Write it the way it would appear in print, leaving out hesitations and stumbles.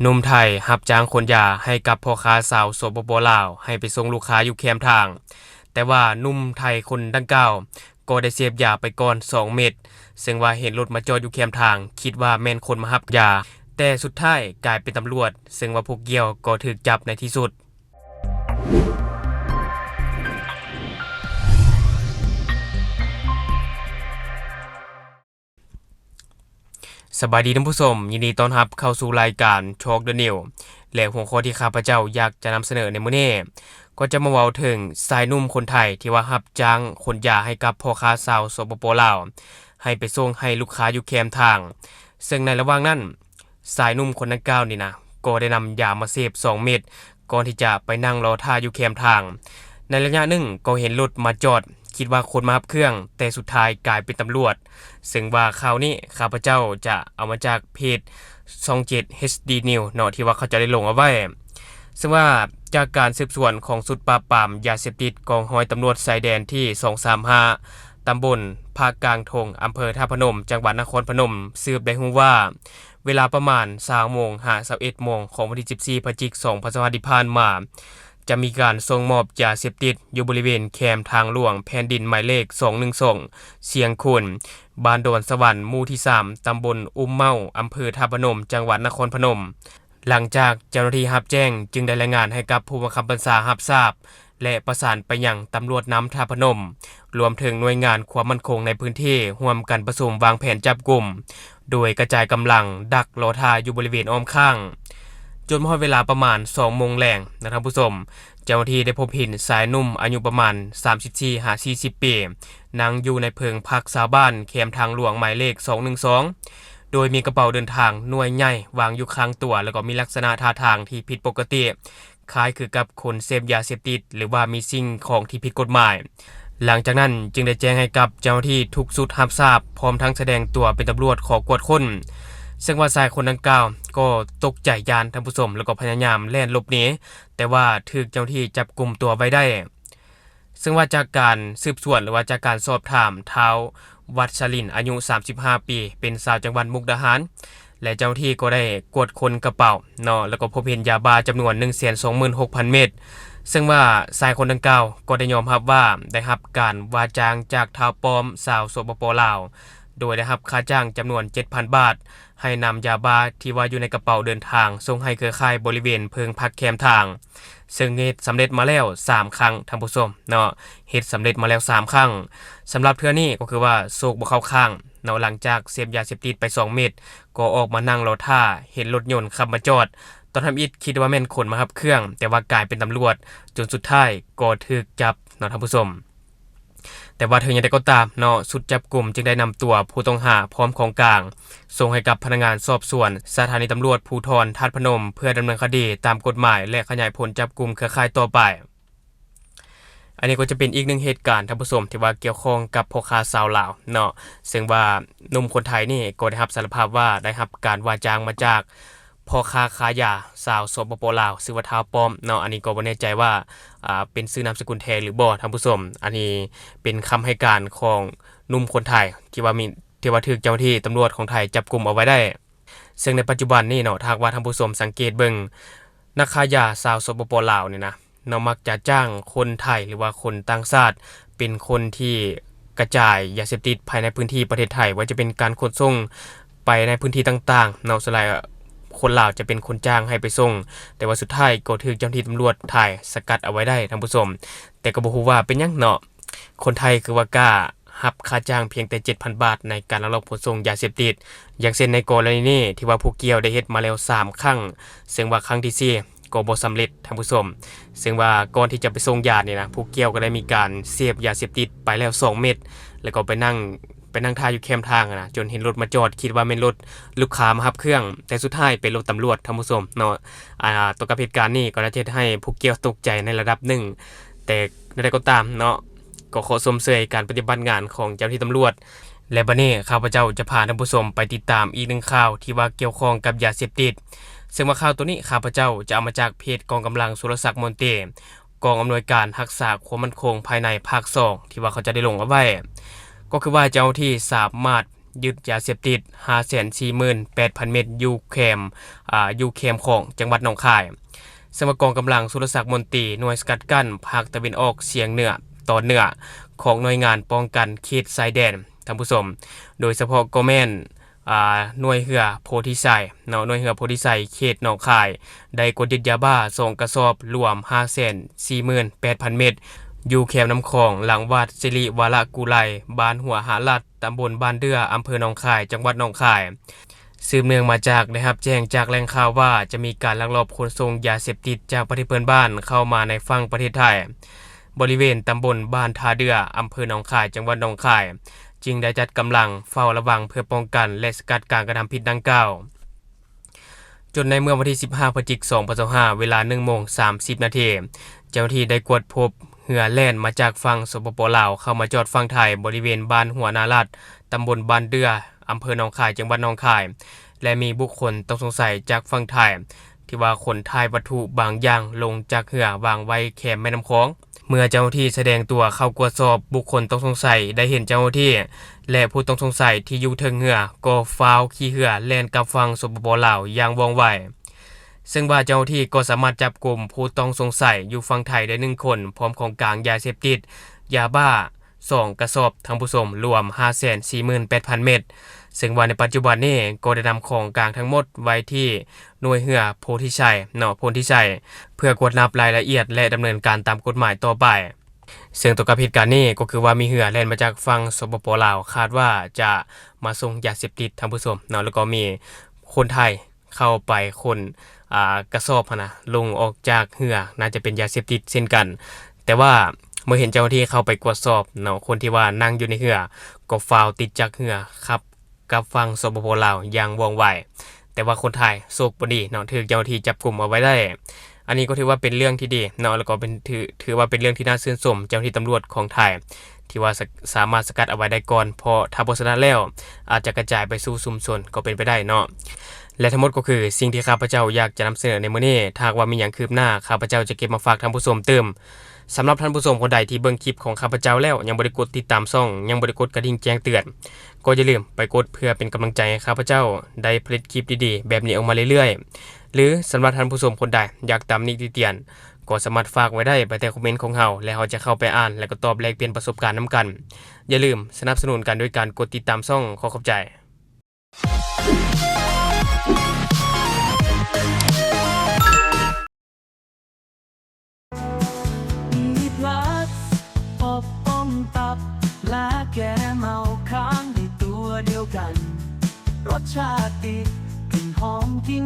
หนุ่มไทยรับจ้างขนยาให้กับพ่อค้าสาวสปปลาวให้ไปส่งลูกค้าอยู่แคมป์ทางแต่ว่าหนุ่มไทยคนดังกล่าวก็ได้เสพยาไปก่อน2 เม็ดซึ่งว่าเห็นรถมาจอดอยู่แคมป์ทางคิดว่าแม่นคนมารับยาแต่สุดท้ายกลายเป็นตำรวจซึ่งว่าพวกเกี่ยวก็ถูกจับในที่สุดสบายดีท่านผู้ชมยินดีต้อนรับเข้าสู่รายการโชคเดอะนิวและหัวข้อที่ข้าพเจ้าอยากจะนำเสนอในมื้อนี้ก็จะมาเว้าถึงชายหนุ่มคนไทยที่ว่ารับจ้างขนยาให้กับพ่อค้าสาวสปปลาวให้ไปส่งให้ลูกค้าอยู่แคมป์ทางซึ่งในระหว่างนั้นชายหนุ่มคนดังกล่าวนี่นะก็ได้นำยามาเสพ2 เม็ดก่อนที่จะไปนั่งรอท่าอยู่แคมป์ทางในระยะหนึ่งก็เห็นรถมาจอดคิดว่าคนมารับเครื่องแต่สุดท้ายกลายเป็นตำรวจซึ่งว่าข่าวนี้ข้าพเจ้าจะเอามาจากเพจ27 HD New เนาะที่ว่าเขาจะได้ลงเอาไว้ซึ่งว่าจากการสืบสวนของสุดปราบปรามยาเสพติดกองร้อยตำรวจชายแดนที่235ตำบลภาคกลางทงอำเภอท่าพนมจังหวัดนครพนมสืบได้รู้ว่าเวลาประมาณ 20:00 นของวันที่14พฤศจิกายน2025ที่ผ่านมาจะมีการส่งมอบยาเสพติดอยู่บริเวณแคมป์ทางหลวงแผ่นดินหมายเลข212เสียงคุณบ้านโดนสวรรค์หมู่ที่3ตำบลอุ้มเมาอำเภอท่าพนมจังหวัดนครพนมหลังจากเจ้าหน้าที่รับแจ้งจึงได้รายงานให้กับผู้บังคับบัญชารับทราบและประสานไปยังตำรวจน้ำท่าพนมรวมถึงหน่วยงานความมั่นคงในพื้นที่ร่วมกันประชุมวางแผนจับกลุ่มโดยกระจายกำลังดักรอท่าอยู่บริเวณอ้อมข้างจนพอเวลาประมาณ 2 โมงแรงนะครับผู้ชมเจ้าหน้าที่ได้พบเห็นชายหนุ่มอายุประมาณ 34-40 ปีนั่งอยู่ในเพิงพักชาวบ้านแคมป์ทางหลวงหมายเลข212โดยมีกระเป๋าเดินทางหน่วยใหญ่วางอยู่ข้างตัวแล้วก็มีลักษณะท่าทางที่ผิดปกติคล้ายคือกับคนเสพยาเสพติดหรือว่ามีสิ่งของที่ผิดกฎหมายหลังจากนั้นจึงได้แจ้งให้กับเจ้าหน้าที่ทุกสุดรับทราบพร้อมทั้งแสดงตัวเป็นตำรวจขอกวดค้นซึ่งว่าชายคนดังกล่าวก็ตกใจยานท่านผู้ชมแล้วก็พยายามแล่นหลบหนีแต่ว่าถูกเจ้าหน้าที่จับกุมตัวไว้ได้ซึ่งว่าจากการสืบสวนหรือว่าจากการสอบถามท้าววัชรินทร์อายุ35 ปีเป็นชาวจังหวัดมุกดาหารและเจ้าหน้าที่ก็ได้กวดค้นกระเป๋าเนาะแล้วก็พบเห็นยาบ้าจำนวน 126,000 เม็ดซึ่งว่าชายคนดังกล่าวก็ได้ยอมรับว่าได้รับการว่าจ้างจากท้าวปลอมสาวสปปลาวโดยได้รับค่าจ้างจำนวน 7,000 บาทให้นำยาบ้าที่ว่าอยู่ในกระเป๋าเดินทางส่งให้เครือข่ายบริเวณเพิงพักแคมป์ทางซึ่งเฮ็ดสำเร็จมาแล้ว3 ครั้งท่านผู้ชมเนาะเฮ็ดสำเร็จมาแล้ว3 ครั้งสำหรับเทื่อนี้ก็คือว่าโศกบ่เข้าข้างเนาะหลังจากเสพยาเสพติดไป2 เม็ดก็ออกมานั่งรอท่าเห็นรถยนต์ขับมาจอดตอนทำอิฐคิดว่าแม่นคนมารับเครื่องแต่ว่ากลายเป็นตำรวจจนสุดท้ายก็ถูกจับเนาะท่านผู้ชมแต่ว่าถึงอย่างใดก็ตามเนาะสุดจับกลุ่มจึงได้นำตัวผู้ต้องหาพร้อมของกลางส่งให้กับพนักงานสอบสวนสถานีตำรวจภูธรธาตุพนมเพื่อดำเนินคดีตามกฎหมายและขยายผลจับกลุ่มเครือข่ายต่อไปอันนี้ก็จะเป็นอีกหนึ่งเหตุการณ์ท่านผู้ชมที่ว่าเกี่ยวข้องกับพ่อค้าชาวลาวเนาะซึ่งว่าหนุ่มคนไทยนี่ก็ได้รับสารภาพว่าได้รับการว่าจ้างมาจากพ่อค้าขายยาสาวสปปลาวชื่อว่าท้าวป้อมเนาะอันนี้ก็บ่แน่ใจว่าเป็นชื่อนามสกุลแท้หรือบ่ท่านผู้ชมอันนี้เป็นคำให้การของหนุ่มคนไทยที่ว่าถูกเจ้าหน้าที่ตำรวจของไทยจับกุมเอาไว้ได้ซึ่งในปัจจุบันนี้เนาะถ้าว่าท่านผู้ชมสังเกตเบิ่งนักขายยาสาวสปปลาวนี่นะเนาะมักจะจ้างคนไทยหรือว่าคนต่างชาติเป็นคนที่กระจายยาเสพติดภายในพื้นที่ประเทศไทยว่าจะเป็นการขนส่งไปในพื้นที่ต่างๆเนาะส่วนใหญ่คนลาวจะเป็นคนจ้างให้ไปส่งแต่ว่าสุดท้ายก็ถูกเจ้าหน้าที่ตำรวจไทยสกัดเอาไว้ได้ท่านผู้ชมแต่ก็บ่ฮู้ว่าเป็นหยังเนาะคนไทยคือว่ากล้ารับค่าจ้างเพียงแต่ 7,000 บาทในการลักลอบขนส่งยาเสพติดอย่างเช่นในกรณีนี้ที่ว่าผู้เกี่ยวได้เฮ็ดมาแล้ว3 ครั้งซึ่งว่าครั้งที่4ก็บ่สำเร็จท่านผู้ชมซึ่งว่าก่อนที่จะไปส่งยานี่นะผู้เกี่ยวก็ได้มีการเสพยาเสพติดไปแล้ว2 เม็ดแล้วก็ไปนั่งท่าอยู่แคมป์ทางนะจนเห็นรถมาจอดคิดว่าเป็นรถลูกค้ามารับเครื่องแต่สุดท้ายเป็นรถตำรวจท่านผู้ชมเนาะตัวกับเหตุการณ์นี้ก็ได้เฮ็ดให้ผู้เกี่ยวตกใจในระดับหนึ่งแต่ใดๆก็ตามเนาะก็ขอชมเชยการปฏิบัติงานของเจ้าหน้าที่ตำรวจและบัดนี้ข้าพเจ้าจะพาท่านผู้ชมไปติดตามอีกหนึ่งข่าวที่ว่าเกี่ยวข้องกับยาเสพติดซึ่งว่าข่าวตัวนี้ข้าพเจ้าจะเอามาจากเพจกองกำลังสุรศักดิ์มนเตกองอำนวยการรักษาความมั่นคงภายในภาค2ที่ว่าเขาจะได้ลงเอาไว้ก็คือว่าเจ้าที่สามารถ ยึดยาเสพติด 548,000 เม็ดอยู่แคมป์ของจังหวัดหนองคายสมกองกำลังสุรศักดิ์มนตรีหน่วยสกัดกั้นภาคตะวันออกเฉียงเหนือตอนเหนือของหน่วยงานป้องกันเขตชายแดนท่านผู้ชมโดยเฉพาะก็แม่นหน่วยเหือโพธิไซเนาะหน่วยเหือโพธิไซเขตหนองคายได้กดยึดยาบ้า2กระสอบรวม 548,000 เม็ดอยู่แคมป์น้ำคองหลังวัดสิริวาระกุไลบ้านหัวหาลัดตำบลบ้านเดืออำเภอหนองคายจังหวัดหนองคายสืบเนื่องมาจากได้รับแจ้งจากแหล่งข่าวว่าจะมีการลักลอบขนส่งยาเสพติดจากประเทศเพื่อนบ้านเข้ามาในฝั่งประเทศไทยบริเวณตำบลบ้านทาเดืออำเภอหนองคายจังหวัดหนองคายจึงได้จัดกำลังเฝ้าระวังเพื่อป้องกันและสกัดการกระทำผิดดังกล่าวจนในเมื่อวันที่15 พฤศจิกายน 2025 เวลา 1:30 นาทีเจ้าหน้าที่ได้กวดพบเรือแล่นมาจากฝั่งสปป.ลาวเข้ามาจอดฝั่งไทยบริเวณบ้านหัวนาลัดตำบลบ้านเดืออำเภอหนองคายจังหวัดหนองคายและมีบุคคลต้องสงสัยจากฝั่งไทยที่ว่าขนถ่ายวัตถุบางอย่างลงจากเรือวางไว้แคมแม่น้ำคองเมื่อเจ้าหน้าที่แสดงตัวเข้ากวดสอบบุคคลต้องสงสัยได้เห็นเจ้าหน้าที่และผู้ต้องสงสัยที่อยู่เทิงเรือก็ฟ้าวขี่เรือแล่นกลับฝั่งสปป.ลาวอย่างว่องไวซึ่งว่าเจ้าหน้าที่ก็สามารถจับกลุ่มผู้ต้องสงสัยอยู่ฝั่งไทยได้1คนพร้อมของกลางยาเสพติดยาบ้า2กระสอบทั้งผู้ชมรวม 548,000 เม็ดซึ่งว่าในปัจจุบันนี้ก็ได้นำของกลางทั้งหมดไว้ที่หน่วยเหือโพธิชัยเพื่อกวดนับรายละเอียดและดำเนินการตามกฎหมายต่อไปซึ่งตัวกับเหตุการณ์นี้ก็คือว่ามีเหือแล่นมาจากฝั่งสปป.ลาวคาดว่าจะมาส่งยาเสพติดทั้งผู้ชมแล้วก็มีคนไทยเข้าไปคนกระสอบลงออกจากเหือน่าจะเป็นยาเสพติดเช่นกันแต่ว่าเมื่อเห็นเจ้าหน้าที่เข้าไปกวดสอบคนที่ว่านั่งอยู่ในเหือก็ฟาวติดจากเหือครับกับฝั่งสปป.ลาวอย่างว่องไวแต่ว่าคนไทยโชคบ่ดีถูกเจ้าหน้าที่จับกุมเอาไว้ได้อันนี้ก็ถือว่าเป็นเรื่องที่ดีแล้วก็เป็นถือว่าเป็นเรื่องที่น่าชื่นชมเจ้าหน้าที่ตำรวจของไทยที่ว่าสามารถสกัดเอาไว้ได้ก่อนเพราะถ้าบ่ฉะนั้นแล้วอาจจะกระจายไปสู่ชุมชนก็เป็นไปได้และทั้งหมดก็คือสิ่งที่ข้าพเจ้าอยากจะนำเสนอในมื้อนี้ถ้าว่ามีหยังคืบหน้าข้าพเจ้าจะเก็บมาฝากท่านผู้ชมเติมสำหรับท่านผู้ชมคนใดที่เบิ่งคลิปของข้าพเจ้าแล้วยังบ่ได้กดติดตามช่องยังบ่ได้กดกระดิ่งแจ้งเตือนก็อย่าลืมไปกดเพื่อเป็นกำลังใจให้ข้าพเจ้าได้ผลิตคลิปดีๆแบบนี้ออกมาเรื่อยๆหรือสำหรับท่านผู้ชมคนใดอยากตำหนิติเตียนก็สามารถฝากไว้ได้ใต้คอมเมนต์ของเราและเราจะเข้าไปอ่านและก็ตอบแลกเปลี่ยนประสบการณ์นํกันอย่าลืมสนับสนุนกันด้วยการกดติดตามช่องขอขอบใจแกเมาค้างในตัวเดียวกันรสชาติติดกลิ่นหอมทิ้ง